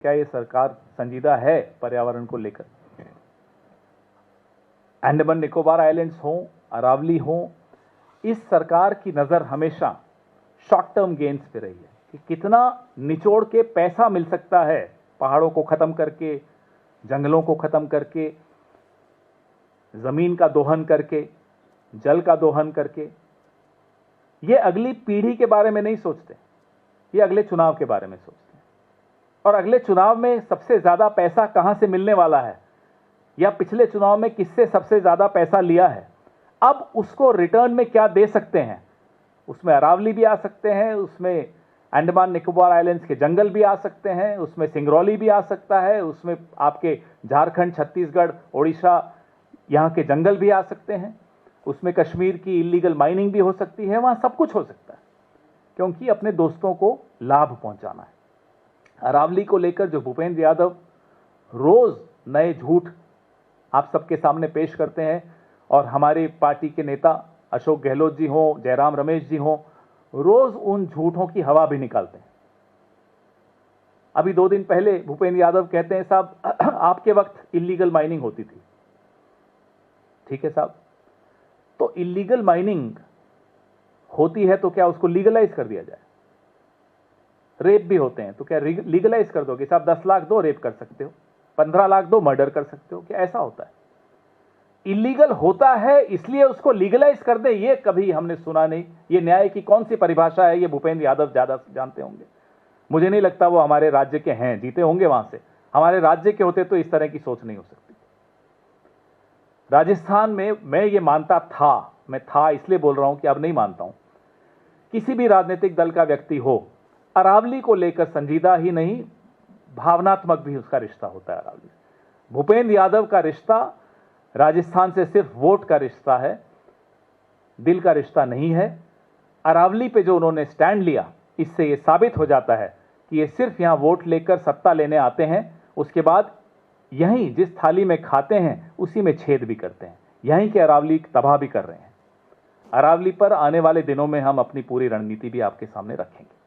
क्या ये सरकार संजीदा है पर्यावरण को लेकर? अंडमान निकोबार आइलैंड्स हो, अरावली हो, इस सरकार की नजर हमेशा शॉर्ट टर्म गेन्स पे रही है कि कितना निचोड़ के पैसा मिल सकता है, पहाड़ों को खत्म करके, जंगलों को खत्म करके, जमीन का दोहन करके, जल का दोहन करके। ये अगली पीढ़ी के बारे में नहीं सोचते, ये अगले चुनाव के बारे में सोचते हैं। और अगले चुनाव में सबसे ज्यादा पैसा कहां से मिलने वाला है, या पिछले चुनाव में किससे सबसे ज्यादा पैसा लिया है, अब उसको रिटर्न में क्या दे सकते हैं। उसमें अरावली भी आ सकते हैं, उसमें अंडमान निकोबार आइलैंड्स के जंगल भी आ सकते हैं, उसमें सिंगरौली भी आ सकता है, उसमें आपके झारखंड, छत्तीसगढ़, ओडिशा यहाँ के जंगल भी आ सकते हैं, उसमें कश्मीर की इलीगल माइनिंग भी हो सकती है। वहां सब कुछ हो सकता है, क्योंकि अपने दोस्तों को लाभ पहुंचाना है। अरावली को लेकर जो भूपेंद्र यादव रोज नए झूठ आप सबके सामने पेश करते हैं, और हमारी पार्टी के नेता अशोक गहलोत जी हो, जयराम रमेश जी हो, रोज उन झूठों की हवा भी निकालते हैं। अभी 2 दिन पहले भूपेंद्र यादव कहते हैं, साहब आपके वक्त इलीगल माइनिंग होती थी। ठीक है साहब, तो इलीगल माइनिंग होती है तो क्या उसको लीगलाइज कर दिया जाए? रेप भी होते हैं तो क्या लीगलाइज कर दोगे? साहब 10 लाख दो, रेप कर सकते हो, 15 लाख दो, मर्डर कर सकते हो। क्या ऐसा होता है? इलीगल होता है इसलिए उसको लीगलाइज कर दे, ये कभी हमने सुना नहीं। ये न्याय की कौन सी परिभाषा है, ये भूपेंद्र यादव ज्यादा जानते होंगे। मुझे नहीं लगता वो हमारे राज्य के हैं, जीते होंगे वहां से। हमारे राज्य के होते तो इस तरह की सोच नहीं हो सकती। राजस्थान में मैं ये मानता था, मैं था इसलिए बोल रहा हूं कि अब नहीं मानता हूं, किसी भी राजनीतिक दल का व्यक्ति हो, अरावली को लेकर संजीदा ही नहीं, भावनात्मक भी उसका रिश्ता होता है अरावली से। भूपेंद्र यादव का रिश्ता राजस्थान से सिर्फ वोट का रिश्ता है, दिल का रिश्ता नहीं है। अरावली पे जो उन्होंने स्टैंड लिया, इससे यह साबित हो जाता है कि ये सिर्फ यहां वोट लेकर सत्ता लेने आते हैं, उसके बाद यहीं जिस थाली में खाते हैं उसी में छेद भी करते हैं। यहीं के अरावली तबाह भी कर रहे हैं। अरावली पर आने वाले दिनों में हम अपनी पूरी रणनीति भी आपके सामने रखेंगे।